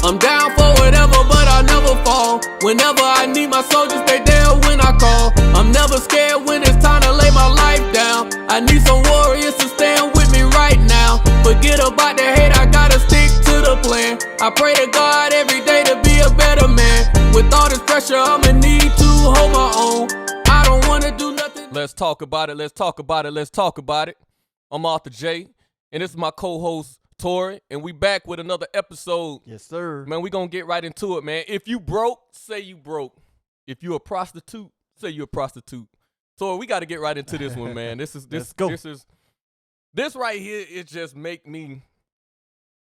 I'm down for whatever, but I never fall. Whenever I need my soldiers, they there when I call. I'm never scared when it's time to lay my life down. I need some warriors to stand with me right now. Forget about the hate, I gotta stick to the plan. I pray to God every day to be a better man. With all this pressure, I'ma need to hold my own. I don't wanna do nothing. Let's talk about it, let's talk about it, let's talk about it. I'm Arthur J, and this is my co-host, Tori, and we back with another episode. Yes, sir. Man, we gonna get right into it, man. If you broke, say you broke. If you a prostitute, say you a prostitute. So we got to get right into this one, man. This right here. It just make me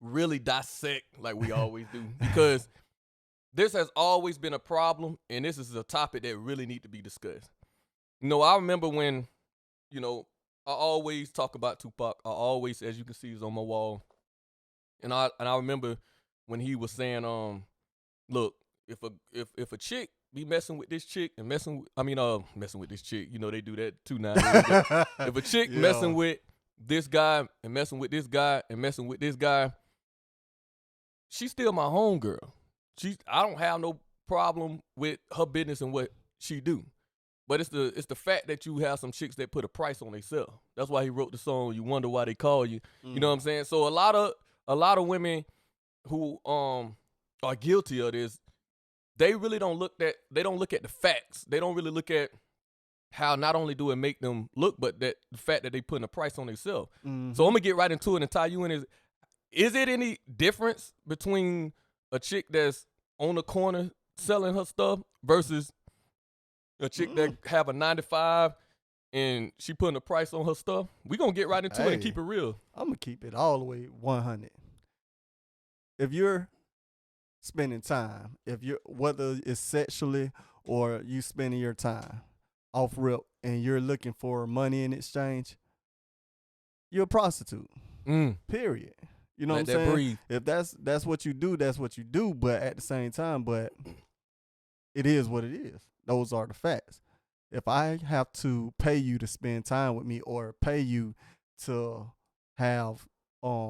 really dissect like we always do, because this has always been a problem, and this is a topic that really need to be discussed. You know, I remember when, you know, I always talk about Tupac. I always, as you can see, is on my wall. And I remember when he was saying, look, if a chick be messing with this chick and messing with this chick, you know they do that too now. If a chick messing with this guy and messing with this guy and messing with this guy, she's still my homegirl. I don't have no problem with her business and what she do. But it's the fact that you have some chicks that put a price on themselves. That's why he wrote the song "You Wonder Why They Call You." You know what I'm saying? So a lot of women who are guilty of this, they really don't look at the facts. They don't really look at how not only do it make them look, but that the fact that they putting a price on themselves. Mm-hmm. So I'm gonna get right into it and tie you in. Is it any difference between a chick that's on the corner selling her stuff versus a chick that have a 9-to-5 and she putting a price on her stuff? We gonna get right into it and keep it real. I'm gonna keep it all the way 100. If you're spending time, whether it's sexually or you spending your time off rip and you're looking for money in exchange, you're a prostitute. Period. You know what I'm saying? Breathe. If that's what you do, that's what you do. But at the same time, it is what it is. Those are the facts. If I have to pay you to spend time with me or pay you to have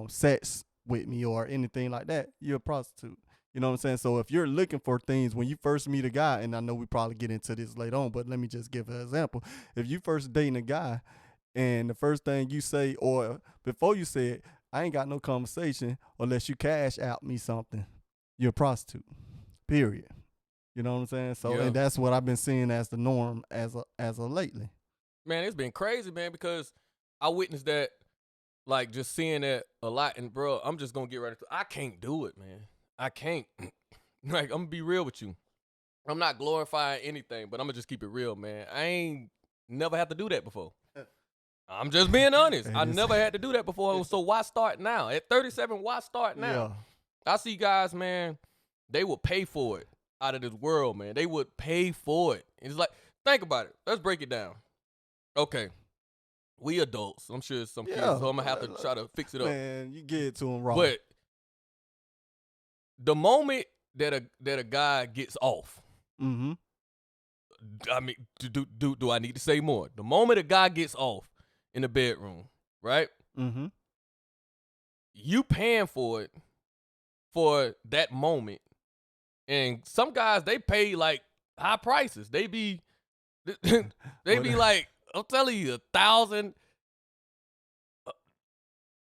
sex with me or anything like that, you're a prostitute. You know what I'm saying? So if you're looking for things when you first meet a guy, and I know we probably get into this later on, but let me just give an example. If you first dating a guy and the first thing you say, or before you say it, I ain't got no conversation unless you cash out me something, you're a prostitute. Period. You know what I'm saying? So and that's what I've been seeing as the norm as of lately. Man, it's been crazy, man, because I witnessed that, like just seeing that a lot. And bro, I'm just gonna get right into it. I can't do it, man. I can't. Like, I'm gonna be real with you. I'm not glorifying anything, but I'm gonna just keep it real, man. I ain't never had to do that before. I'm just being honest. I never had to do that before. So why start now? At 37, why start now? Yeah. I see guys, man, they will pay for it. Out of this world, man. They would pay for it. It's like, think about it. Let's break it down. Okay. We adults. I'm sure some kids, so I'm going to have to try to fix it up. Man, you get it to them wrong. But the moment that a guy gets off, I mean, do I need to say more? The moment a guy gets off in the bedroom, right? You paying for it for that moment. And some guys, they pay like high prices. They be like, I'm telling you, 1,000,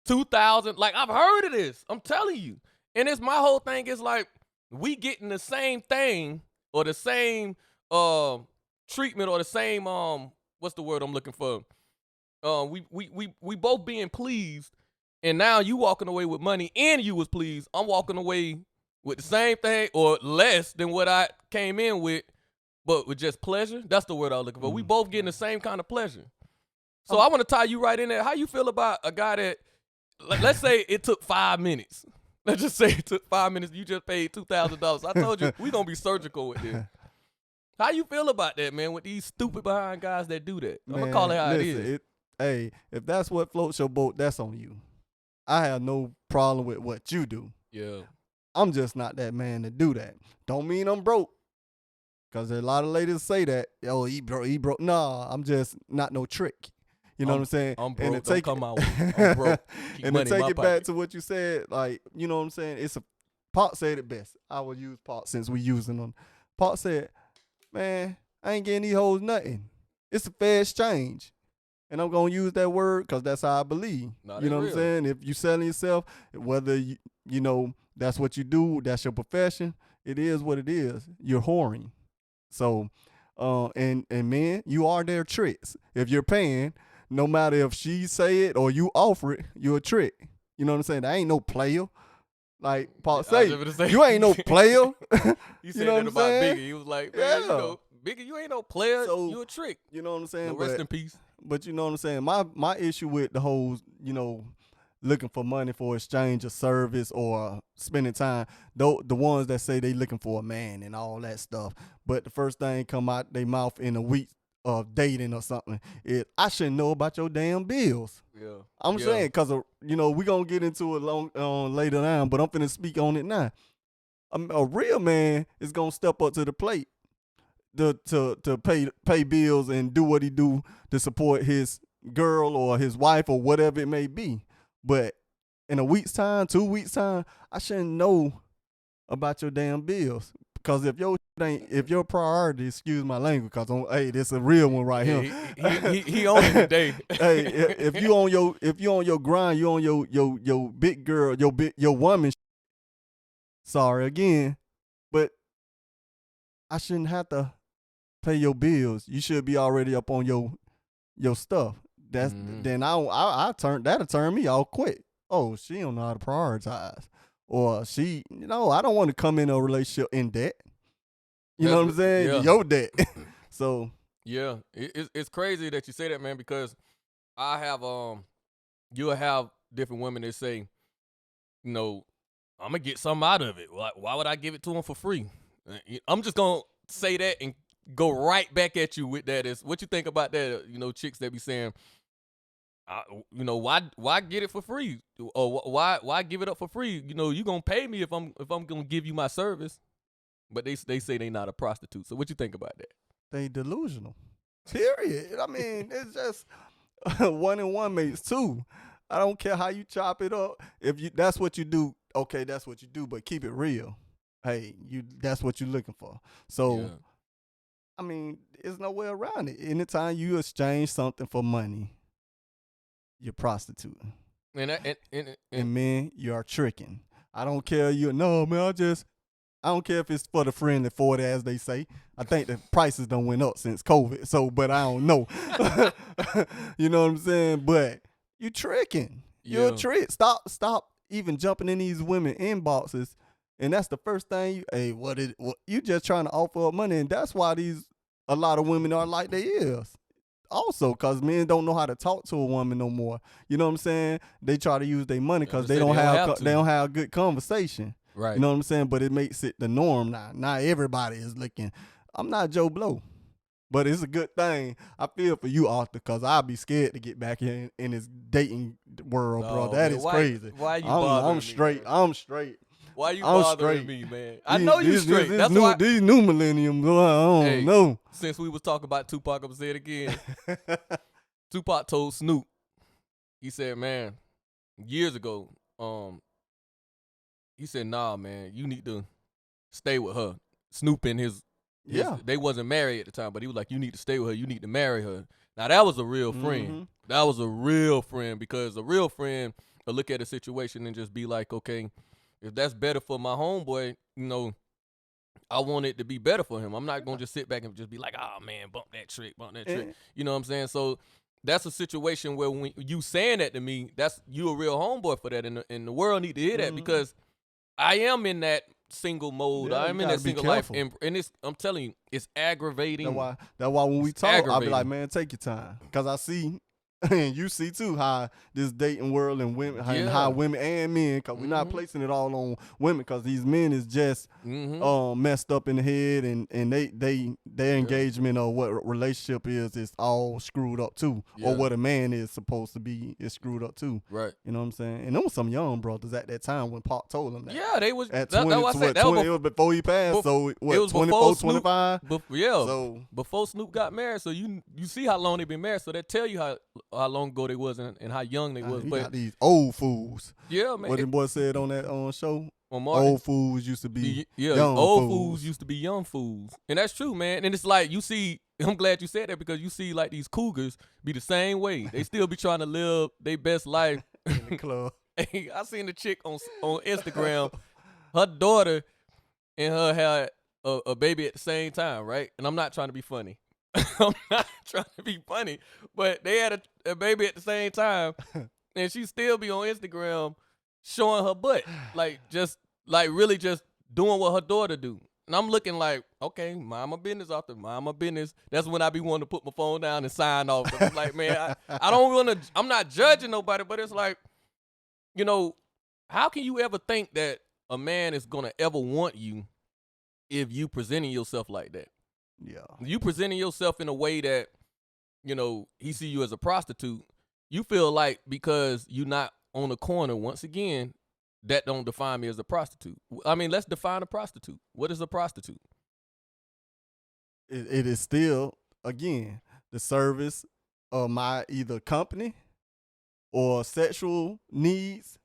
2,000. Like, I've heard of this. I'm telling you. And it's my whole thing is like, we getting the same thing or the same treatment or the same what's the word I'm looking for? We both being pleased, and now you walking away with money and you was pleased. I'm walking away with the same thing or less than what I came in with, but with just pleasure. That's the word I was looking for. We both getting the same kind of pleasure. So I want to tie you right in there. How you feel about a guy that, let's say it took 5 minutes. Let's just say it took 5 minutes. You just paid $2,000. I told you, we going to be surgical with this. How you feel about that, man, with these stupid behind guys that do that? I'm going to call it how it is. Hey, if that's what floats your boat, that's on you. I have no problem with what you do. Yeah. I'm just not that man to do that. Don't mean I'm broke. Because a lot of ladies say that, oh, he broke. Nah, I'm just not no trick. You know what I'm saying? I'm broke. And don't come out with I'm broke. And to take it back to what you said, like, you know what I'm saying? Pac said it best. I will use Pac since we using them. Pac said, man, I ain't getting these hoes nothing. It's a fair exchange. And I'm going to use that word because that's how I believe. You know what I'm saying? If you selling yourself, whether, you know, that's what you do, that's your profession, it is what it is. You're whoring. So, and men, you are their tricks. If you're paying, no matter if she say it or you offer it, you're a trick. You know what I'm saying? That ain't no player. Like Paul say, you ain't no player. You said that about Biggie. He was like, man, you know, Biggie, you ain't no player. So, you a trick. You know what I'm saying? Rest in peace. But you know what I'm saying? My issue with the whole, you know, looking for money for exchange of service or spending time, the ones that say they looking for a man and all that stuff, but the first thing come out their mouth in a week of dating or something is, I shouldn't know about your damn bills. Yeah, I'm saying because you know we gonna get into it later on, but I'm finna speak on it now. A real man is gonna step up to the plate to pay bills and do what he do to support his girl or his wife or whatever it may be. But in a week's time, 2 weeks time, I shouldn't know about your damn bills. Because if your priority, excuse my language, because hey, this a real one right here. He on it today. Hey, if you on your grind, you on your big girl, your woman. Sorry again, but I shouldn't have to pay your bills. You should be already up on your stuff. That's then that'll turn me off quick. Oh, she don't know how to prioritize. Or she, you know, I don't want to come in a relationship in debt. You know what I'm saying? Yeah. Your debt. So yeah, it's crazy that you say that, man, because I have you'll have different women that say, you know, I'm gonna get something out of it. Why would I give it to them for free? I'm just gonna say that and go right back at you with that. Is what you think about that? You know, chicks that be saying, you know, why get it for free, or why give it up for free? You know, you gonna pay me if I'm gonna give you my service, but they say they not a prostitute. So what you think about that? They delusional. Period. I mean, it's just 1 and 1 makes 2. I don't care how you chop it up. If that's what you do, okay, that's what you do. But keep it real. Hey, that's what you're looking for. So. Yeah. I mean, there's no way around it. Anytime you exchange something for money, you're prostituting. And men, you are tricking. I don't care. No, man, I don't care if it's for the friendly 40, as they say. I think the prices done went up since COVID. So, but I don't know. You know what I'm saying? But you tricking. You're a trick. Stop even jumping in these women inboxes. And that's the first thing you just trying to offer up money. And that's why a lot of women are like they is. Also, because men don't know how to talk to a woman no more. You know what I'm saying? They try to use their money because they don't have good conversation. Right. You know what I'm saying? But it makes it the norm now. Not everybody is looking. I'm not Joe Blow. But it's a good thing. I feel for you, Arthur, because I'll be scared to get back in this dating world, bro. That is crazy. Why you bothering I'm straight. Me, I'm straight. Why you bothering me, man? I know you straight. That's why these new millenniums, I don't know. Since we was talking about Tupac, I'm gonna say it again. Tupac told Snoop, he said, man, years ago, he said, nah, man, you need to stay with her. Snoop and his they wasn't married at the time, but he was like, you need to stay with her. You need to marry her. Now, that was a real friend. Mm-hmm. That was a real friend, because a real friend will look at a situation and just be like, okay, if that's better for my homeboy, you know, I want it to be better for him. I'm not going to just sit back and just be like, oh, man, bump that trick. You know what I'm saying? So that's a situation where when you saying that to me, you a real homeboy for that. And the world need to hear that, because I am in that single mode. Yeah, I'm in that single life. And I'm telling you, it's aggravating. That's why when we talk, I'll be like, man, take your time. Because I see, and you see too, how this dating world and women, and how women and men, because we're not placing it all on women, because these men is just messed up in the head, and their engagement or what relationship is all screwed up too, or what a man is supposed to be is screwed up too. Right. You know what I'm saying? And there was some young brothers at that time when Pac told them that. Yeah, they was at 20. It was before he passed. So what? It was 24, 25. So before Snoop got married. So you see how long they been married. So that tell you how long ago they was and how young they was. But got these old fools. Yeah, man. What the boy said on that show. on Martin. Old fools used to be young old fools. fools used to be young fools. And that's true, man. And it's like you see, I'm glad you said that because you see like these cougars be the same way. They still be trying to live their best life. In the club. Hey, I seen the chick on Instagram. Her daughter and her had a baby at the same time, right? And I'm not trying to be funny. I'm not trying to be funny, but they had a baby at the same time, and she still be on Instagram showing her butt, really just doing what her daughter do. And I'm looking like, okay, mind my business out there, mind my business. That's when I be wanting to put my phone down and sign off. I'm like, man, I don't want to. I'm not judging nobody, but it's like, you know, how can you ever think that a man is gonna ever want you if you presenting yourself like that? Yeah. You presenting yourself in a way that, you know, he see you as a prostitute. You feel like because you not on the corner, once again, that don't define me as a prostitute. I mean, let's define a prostitute. What is a prostitute? It is still, again, the service of my either company or sexual needs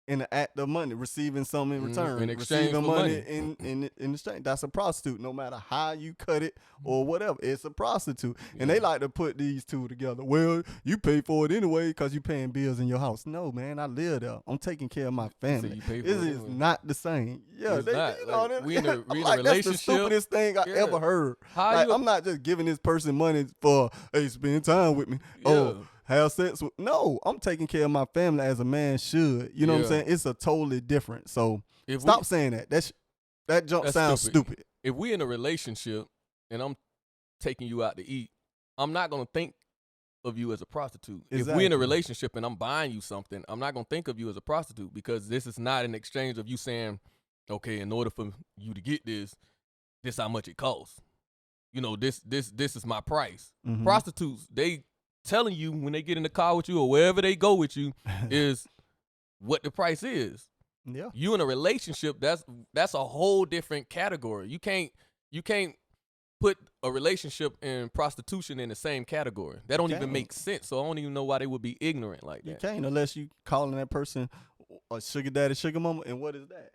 in the act of money, receiving something in return, in exchange receiving for money in exchange. That's a prostitute, no matter how you cut it or whatever. It's a prostitute, and they like to put these two together. Well, you pay for it anyway because you paying bills in your house. No, man, I live there. I'm taking care of my family. So you pay for it it is anyway. Not the same. Yeah, It's not. you know, Like, we in a like, relationship. That's the stupidest thing I ever heard. I'm not just giving this person money for, hey, spend time with me. Yeah. Oh, have sex with. No, I'm taking care of my family as a man should. You know what I'm saying? It's a totally different. So stop saying that. That jump sounds stupid. If we in a relationship and I'm taking you out to eat, I'm not gonna think of you as a prostitute. Exactly. If we in a relationship and I'm buying you something, I'm not gonna think of you as a prostitute because this is not an exchange of you saying, okay, in order for you to get this how much it costs. You know, this is my price. Mm-hmm. Prostitutes, they telling you when they get in the car with you or wherever they go with you is what the price is. Yeah. You in a relationship, that's a whole different category. You can't put a relationship and prostitution in the same category. That don't even make sense. So I don't even know why they would be ignorant like that. You can't unless you calling that person a sugar daddy, sugar mama, and what is that?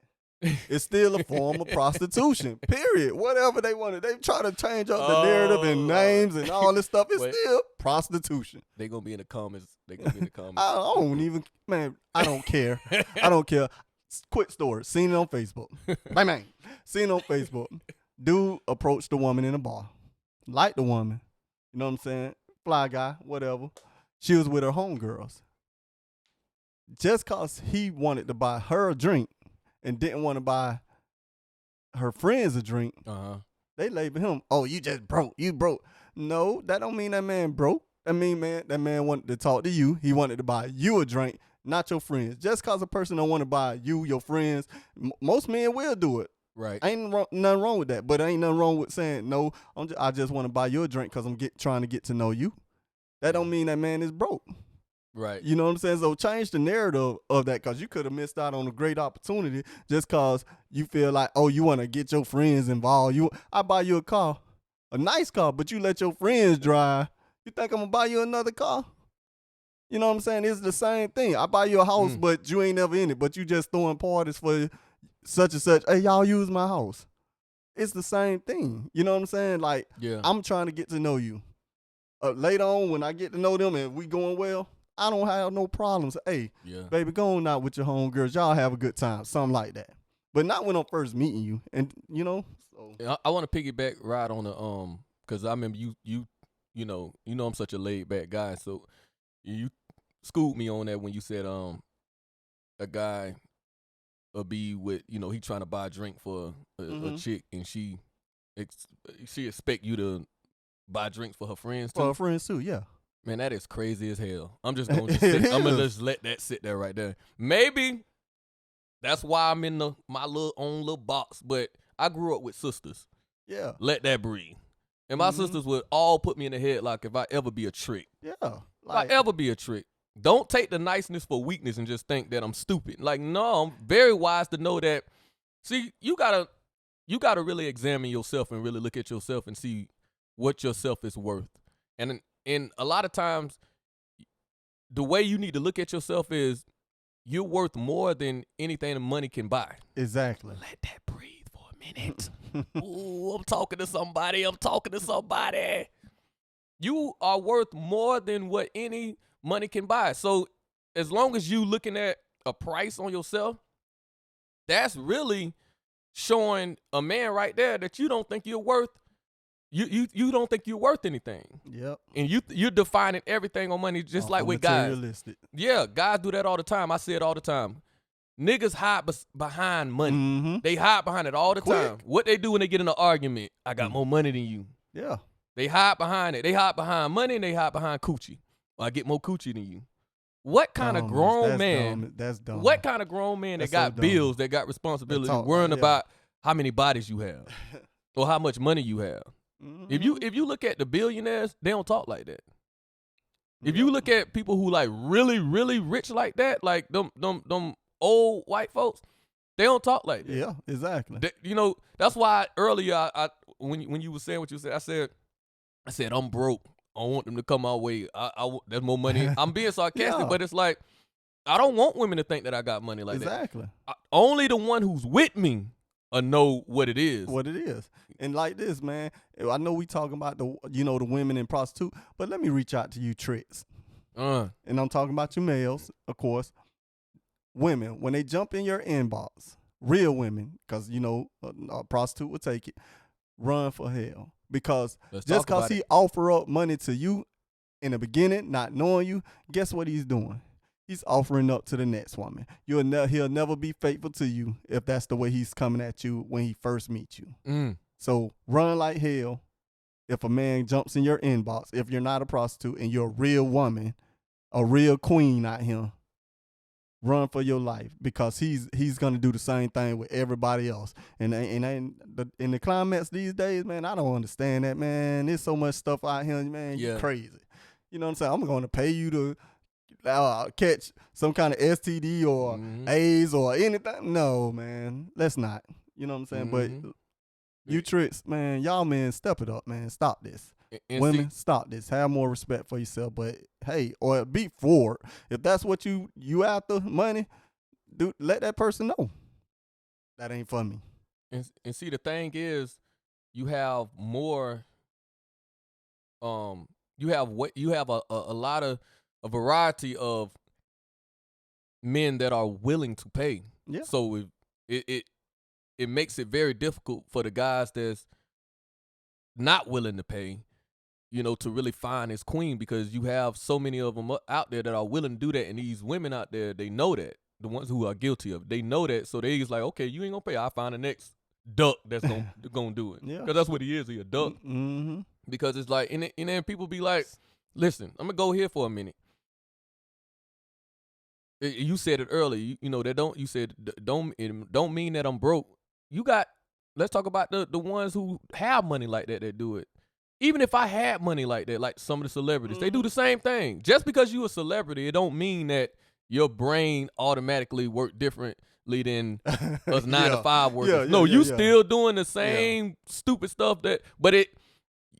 It's still a form of prostitution, period. Whatever they wanted. They try to change up the narrative and names and all this stuff. It's still prostitution. They gonna be in the comments. I don't even, man, I don't care. I don't care. Quick story. Seen it on Facebook. Bang, bang. Seen it on Facebook. Dude approached the woman in a bar. Liked the woman. You know what I'm saying? Fly guy, whatever. She was with her homegirls. Just cause he wanted to buy her a drink and didn't want to buy her friends a drink, they label him, oh, you just broke. You broke. No, that don't mean that man broke. That man wanted to talk to you. He wanted to buy you a drink, not your friends. Just because a person don't want to buy you, your friends, most men will do it. Right. Ain't nothing wrong with that. But ain't nothing wrong with saying, no, I just want to buy you a drink because I'm trying to get to know you. That don't mean that man is broke. Right. You know what I'm saying? So change the narrative of that because you could have missed out on a great opportunity just because you feel like, oh, you want to get your friends involved. I buy you a car, a nice car, but you let your friends drive. You think I'm going to buy you another car? You know what I'm saying? It's the same thing. I buy you a house, but you ain't never in it, but you just throwing parties for such and such. Hey, y'all use my house. It's the same thing. You know what I'm saying? Like, I'm trying to get to know you. Later on, when I get to know them and we going well, I don't have no problems. Hey, baby, go on out with your homegirls. Y'all have a good time. Something like that. But not when I'm first meeting you. And, you know. So. I want to piggyback right on the, because I remember you know I'm such a laid back guy. So you schooled me on that when you said a guy be with, he trying to buy a drink for a chick and she expect you to buy drinks for her friends too. For her friends too, yeah. Man, that is crazy as hell. I'm just gonna just let that sit there right there. Maybe that's why I'm in my own little box. But I grew up with sisters. Yeah. Let that breathe. And my sisters would all put me in the head like if I ever be a trick. Yeah. If I ever be a trick. Don't take the niceness for weakness and just think that I'm stupid. Like, no, I'm very wise to know that. See, you gotta really examine yourself and really look at yourself and see what yourself is worth. And a lot of times, the way you need to look at yourself is you're worth more than anything the money can buy. Exactly. Let that breathe for a minute. Ooh, I'm talking to somebody. You are worth more than what any money can buy. So as long as you looking at a price on yourself, that's really showing a man right there that you don't think you're worth. You don't think you're worth anything. Yep. And you're defining everything on money, just like with guys. Materialistic. Yeah, guys do that all the time. I say it all the time. Niggas hide behind money. Mm-hmm. They hide behind it all the time. What they do when they get in an argument, I got more money than you. Yeah. They hide behind it. They hide behind money and they hide behind coochie. Well, I get more coochie than you. What kind of grown man? That's dumb. What kind of grown man that got bills, that got responsibilities, worrying about how many bodies you have or how much money you have? Mm-hmm. If you look at the billionaires, they don't talk like that. If you look at people who like really, really rich like that, like them old white folks, they don't talk like that. Yeah, exactly. That's why earlier I when you were saying what you said, I said I'm broke. I want them to come our way. There's more money. I'm being sarcastic, but it's like I don't want women to think that I got money like that. Exactly. Only the one who's with me know what it is. What it is. And like this, man, I know we talking about the women in prostitute, but let me reach out to you tricks. And I'm talking about you males, of course. Women, when they jump in your inbox, real women, because a prostitute will take it, run for hell. Because just because he offer up money to you in the beginning, not knowing you, guess what he's doing? He's offering up to the next woman. He'll never be faithful to you if that's the way he's coming at you when he first meets you. So run like hell if a man jumps in your inbox, if you're not a prostitute and you're a real woman, a real queen out here. Run for your life, because he's gonna do the same thing with everybody else. And in the climax these days, man, I don't understand that, man. There's so much stuff out here, man. Yeah. You're crazy. You know what I'm saying? I'm gonna pay you to catch some kind of STD or AIDS or anything. No, man, let's not. You know what I'm saying? But you tricks, man, y'all men, step it up, man. Stop this. And women, stop this. Have more respect for yourself. But hey, or be forward. If that's what you after money, let that person know. That ain't for me. And see, the thing is, you have more. You have a variety of men that are willing to pay. Yeah. So it makes it very difficult for the guys that's not willing to pay, to really find his queen, because you have so many of them out there that are willing to do that. And these women out there, they know that. The ones who are guilty of it, they know that. So they just like, okay, you ain't gonna pay. I'll find the next duck that's gonna do it. Yeah. Because that's what he is. He a duck. Mm-hmm. Because it's like, and then people be like, listen, I'm gonna go here for a minute. You said it earlier. You said don't mean that I'm broke. Let's talk about the ones who have money like that do it. Even if I had money like that, like some of the celebrities, they do the same thing. Just because you a celebrity, it don't mean that your brain automatically work differently than us 9 to 5 workers. You still doing the same stupid stuff but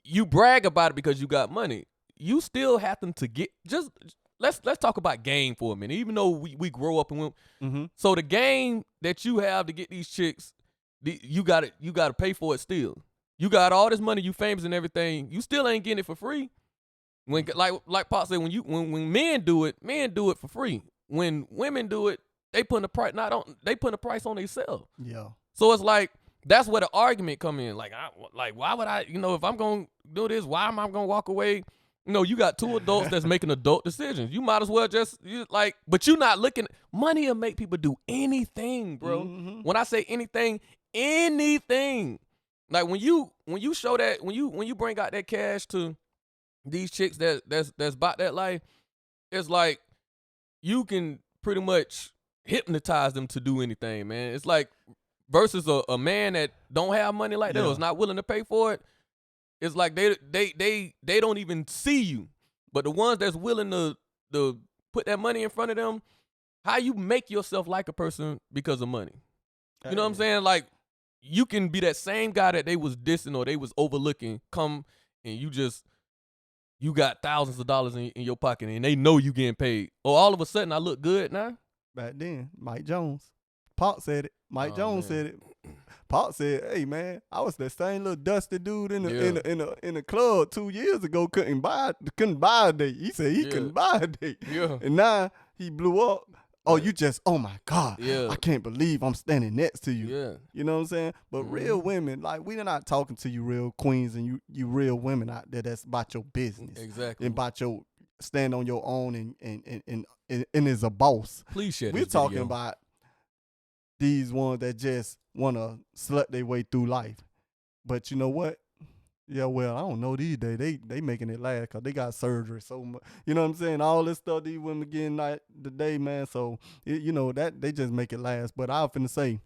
you brag about it because you got money. You still happen to get let's talk about game for a minute. Even though we grow up and so the game that you have to get these chicks, you gotta pay for it still. You got all this money, you famous and everything. You still ain't getting it for free. When like Pop said, when men do it for free. When women do it, they putting a price on themselves. Yeah. So it's like that's where the argument come in. Like why would I? If I'm gonna do this, why am I gonna walk away? You got two adults that's making adult decisions. You might as well but you're not looking. Money will make people do anything, bro. Mm-hmm. When I say anything. Like when you show that, when you bring out that cash to these chicks that's about that life, it's like you can pretty much hypnotize them to do anything, man. It's like versus a man that don't have money like that or is not willing to pay for it. It's like they don't even see you. But the ones that's willing to put that money in front of them, how you make yourself like a person because of money. You know what I'm saying? Like you can be that same guy that they was dissing or they was overlooking, come and you got thousands of dollars in your pocket and they know you getting paid. Or all of a sudden I look good now. back then. Mike Jones. Pop said it. Mike Jones said it. Pop said, "Hey man, I was that same little dusty dude in the club 2 years ago. Couldn't buy a date. He said he couldn't buy a date. Yeah. And now he blew up. Oh, you just, oh my God. Yeah. I can't believe I'm standing next to you. Yeah. You know what I'm saying? But real women, like, we're not talking to you real queens and you real women out there that's about your business. Exactly. And about your stand on your own and is a boss. Please share We're this talking video. about these ones that just want to slut their way through life. But you know what? Yeah, well, I don't know these days. They making it last because they got surgery so much. You know what I'm saying? All this stuff these women getting like today, man. So, that they just make it last. But I was finna say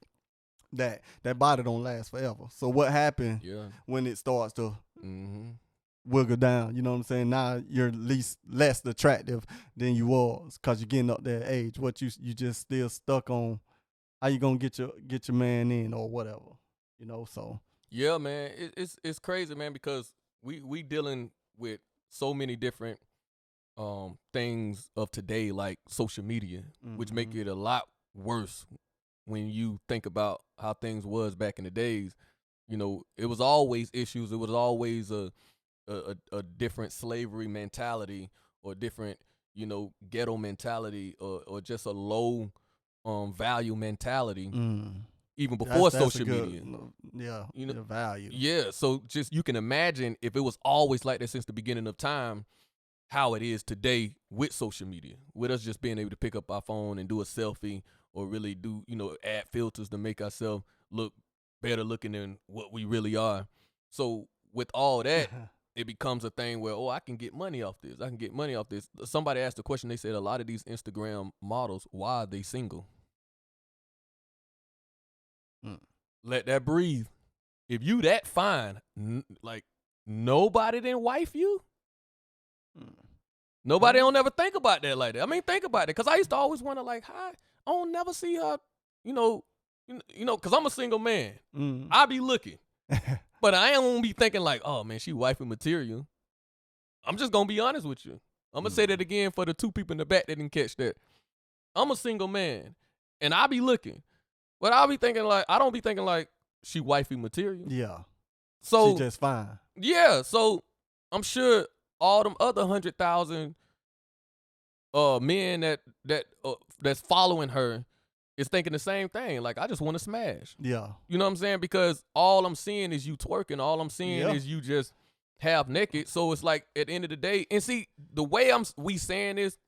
that body don't last forever. So what happened when it starts to wiggle down? You know what I'm saying? Now you're less attractive than you was because you're getting up that age. What you just still stuck on how you gonna get your man in or whatever. So. Yeah, man, it's crazy, man, because we dealing with so many different things of today, like social media, which make it a lot worse when you think about how things was back in the days. It was always issues. It was always a different slavery mentality or different, ghetto mentality or just a low value mentality. Even before social media. The value. Yeah, so just you can imagine if it was always like that since the beginning of time, how it is today with social media, with us just being able to pick up our phone and do a selfie or really do, add filters to make ourselves look better looking than what we really are. So with all that, it becomes a thing where, I can get money off this. I can get money off this. Somebody asked a question. They said a lot of these Instagram models, why are they single? Let that breathe. If you that fine, like nobody didn't wife you. Nobody don't ever think about that like that. I mean, think about it, because I used to always wonder, like, how I don't never see her, because I'm a single man. I be looking, but I ain't gonna be thinking like, oh man, she wifey material. I'm just gonna be honest with you. I'm gonna say that again for the two people in the back that didn't catch that. I'm a single man, and I be looking. But I don't be thinking like she wifey material. Yeah. So she just fine. Yeah. So I'm sure all them other 100,000 men that's following her is thinking the same thing. Like, I just want to smash. Yeah. You know what I'm saying? Because all I'm seeing is you twerking. All I'm seeing is you just half naked. So it's like at the end of the day, and see the way we saying this.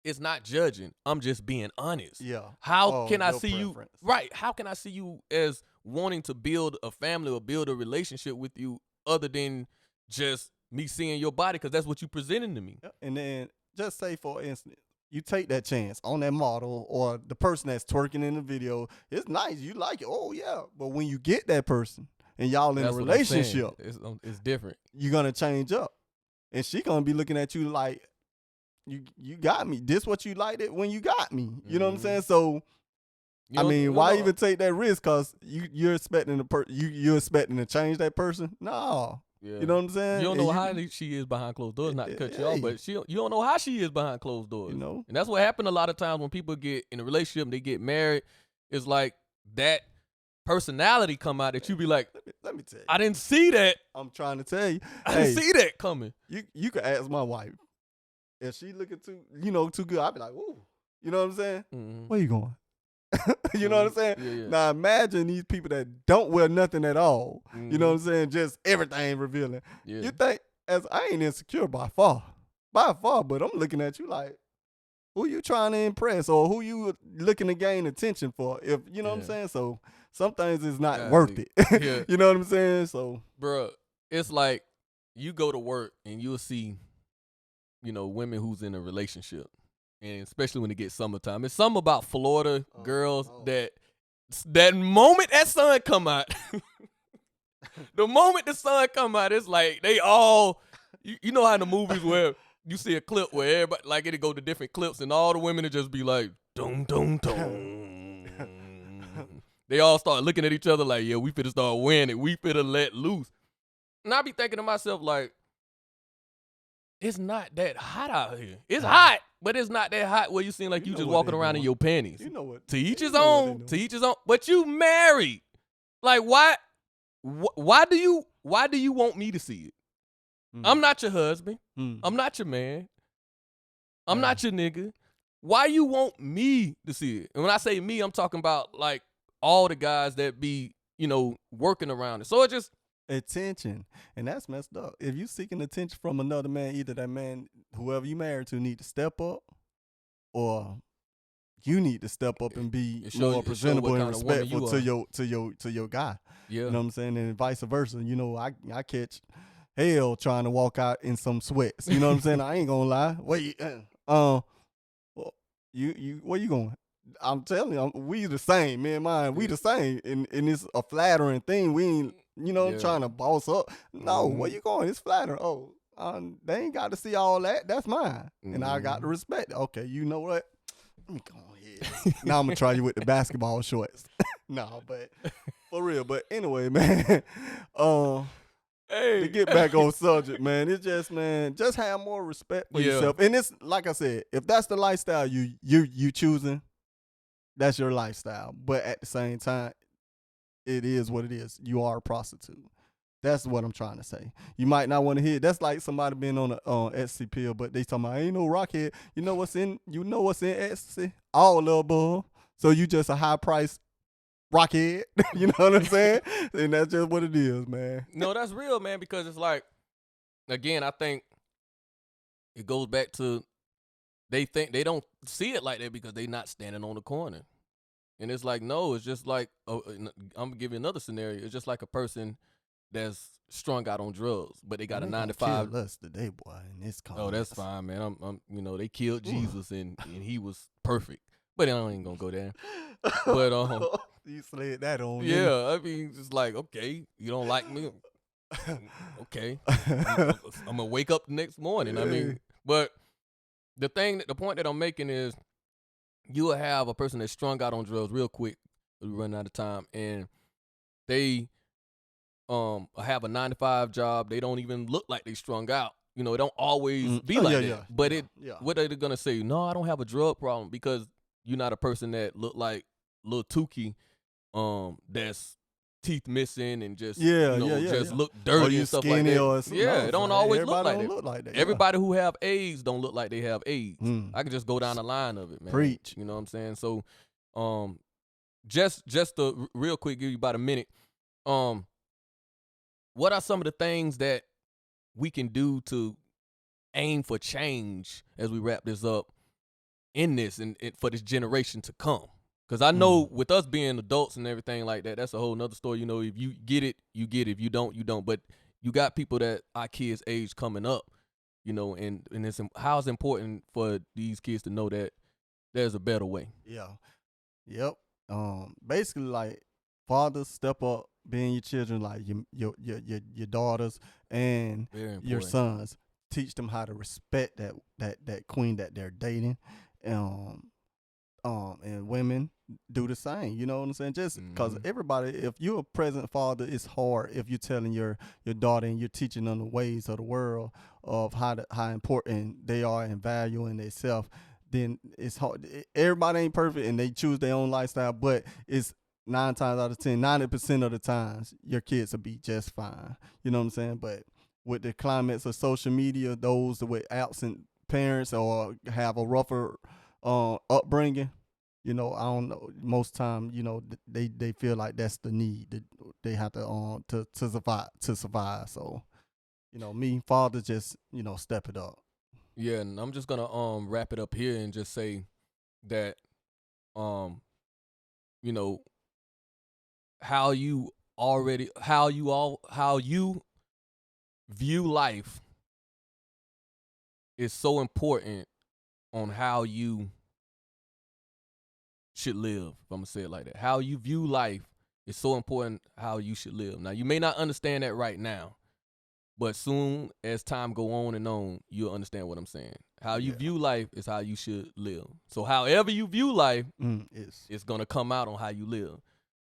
It's not judging. I'm just being honest. Yeah. How can I see preference. you? Right. How can I see you as wanting to build a family or build a relationship with you other than just me seeing your body? Because that's what you presenting to me. And then just say, for instance, you take that chance on that model or the person that's twerking in the video. It's nice. You like it. Oh, yeah. But when you get that person and y'all in a relationship, it's different. You're going to change up. And she going to be looking at you like, You got me. This what you liked it when you got me. You know what I'm saying? So, why even take that risk? Cause you're expecting you're expecting to change that person. No, you know what I'm saying? You don't know how she is behind closed doors. Not to cut you off, but you don't know how she is behind closed doors. And that's what happened a lot of times when people get in a relationship and they get married. It's like that personality come out that you be like, let me tell you, I didn't see that. I'm trying to tell you, I didn't see that coming. You can ask my wife. If she looking too good, I'd be like, ooh. You know what I'm saying? Where you going? You know what I'm saying? Yeah. Now imagine these people that don't wear nothing at all. You know what I'm saying? Just everything revealing. Yeah. You think, I ain't insecure by far, but I'm looking at you like, who you trying to impress or who you looking to gain attention for? If you know what I'm saying? So some things is not worth it. Yeah. You know what I'm saying? So, bruh, it's like you go to work and you'll see, women who's in a relationship, and especially when it gets summertime. It's something about Florida girls that moment that sun come out, the moment the sun come out, it's like they all, you know how in the movies where you see a clip where everybody, like it'll go to different clips and all the women will just be like, dum, dum, dum. They all start looking at each other like, yeah, we finna start wearing it. We finna let loose. And I be thinking to myself like, it's not that hot out here. It's hot, But it's not that hot where you seem like you just walking around in your panties. You know what? To each his own. To each his own. But you married. Like why do you want me to see it? I'm not your husband. I'm not your man. I'm not your nigga. Why you want me to see it? And when I say me, I'm talking about like all the guys that be, working around it. So it just attention, and that's messed up. If you seeking attention from another man, either that man, whoever you married to, need to step up, or you need to step up and be more presentable and respectful to your guy. Yeah. You know what I'm saying? And vice versa. I catch hell trying to walk out in some sweats. You know what I'm saying? I ain't gonna lie. Wait, you where you going? I'm telling you, we the same, me and mine. We the same, and it's a flattering thing. We ain't, trying to boss up. No, where you going? It's flattering. Oh, they ain't got to see all that. That's mine, and I got to respect it. Okay, you know what? Let me go ahead. Now I'm gonna try you with the basketball shorts. No, but for real. But anyway, man. To get back on subject, man, it's just, man, just have more respect for yourself. And it's like I said, if that's the lifestyle you choosing, that's your lifestyle. But at the same time, it is what it is. You are a prostitute. That's what I'm trying to say. You might not want to hear. That's like somebody being on a ecstasy pill, but they talking about, ain't no rockhead. You know what's in ecstasy? All of the above. So you just a high price rockhead. You know what I'm saying? And that's just what it is, man. No, that's real, man, because it's like, again, I think it goes back to they think they don't see it like that because they not standing on the corner. And it's like, no, it's just like, I'm going to give you another scenario. It's just like a person that's strung out on drugs, but they got a 9 to 5. Kill us today, boy, in this Oh, that's fine, man. They killed Jesus and he was perfect. But I ain't going to go there. But, you slid that on. Yeah, I mean, it's like, okay, you don't like me. Okay. I'm going to wake up the next morning. I mean, but the point that I'm making is you will have a person that's strung out on drugs real quick. We run out of time. And they have a 9 to 5 job. They don't even look like they strung out. It don't always be like that. Yeah. But what are they going to say? No, I don't have a drug problem, because you're not a person that look like Lil Tukey, that's teeth missing and just look dirty and stuff like that. It don't always look like that. Everybody who have AIDS don't look like they have AIDS. I can just go down the line of it, man. Preach. You know what I'm saying? So, just to real quick, give you about a minute. What are some of the things that we can do to aim for change as we wrap this up in this and for this generation to come? Because I know with us being adults and everything like that, that's a whole nother story. If you get it, you get it. If you don't, you don't. But you got people that our kids' age coming up, and it's how it's important for these kids to know that there's a better way. Yeah. Yep. Basically, like, fathers, step up, being your children, like your daughters and your sons. Teach them how to respect that queen that they're dating. And women do the same. You know what I'm saying? Just because everybody, if you're a present father, it's hard if you're telling your daughter and you're teaching them the ways of the world of how important they are and valuing themselves. Then it's hard. Everybody ain't perfect and they choose their own lifestyle, but it's 9 times out of 10, 90% of the times your kids will be just fine. You know what I'm saying? But with the climates of social media, those with absent parents or have a rougher upbringing, I don't know. Most time, they feel like that's the need that they have to survive. So, me, father, just step it up. Yeah, and I'm just gonna wrap it up here and just say that how you view life is so important on how you should live, if I'm gonna say it like that. How you view life is so important how you should live. Now, you may not understand that right now, but soon as time go on and on, you'll understand what I'm saying. How you view life is how you should live. So however you view life, it's gonna come out on how you live.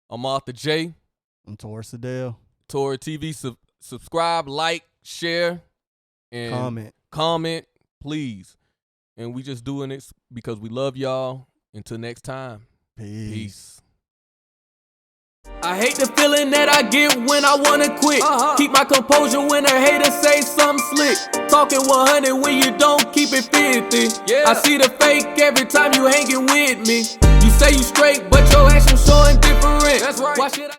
I'm Arthur J. I'm Tori Sedalle. Tori TV. Subscribe, like, share, and comment, please. And we just doing this because we love y'all. Until next time. Peace. I hate the feeling that I get when I wanna quit. Keep my composure when a hater say something slick. Talking 100 when you don't keep it 50. I see the fake every time you hanging with me. You say you straight, but your actions showing different. That's right. Why should I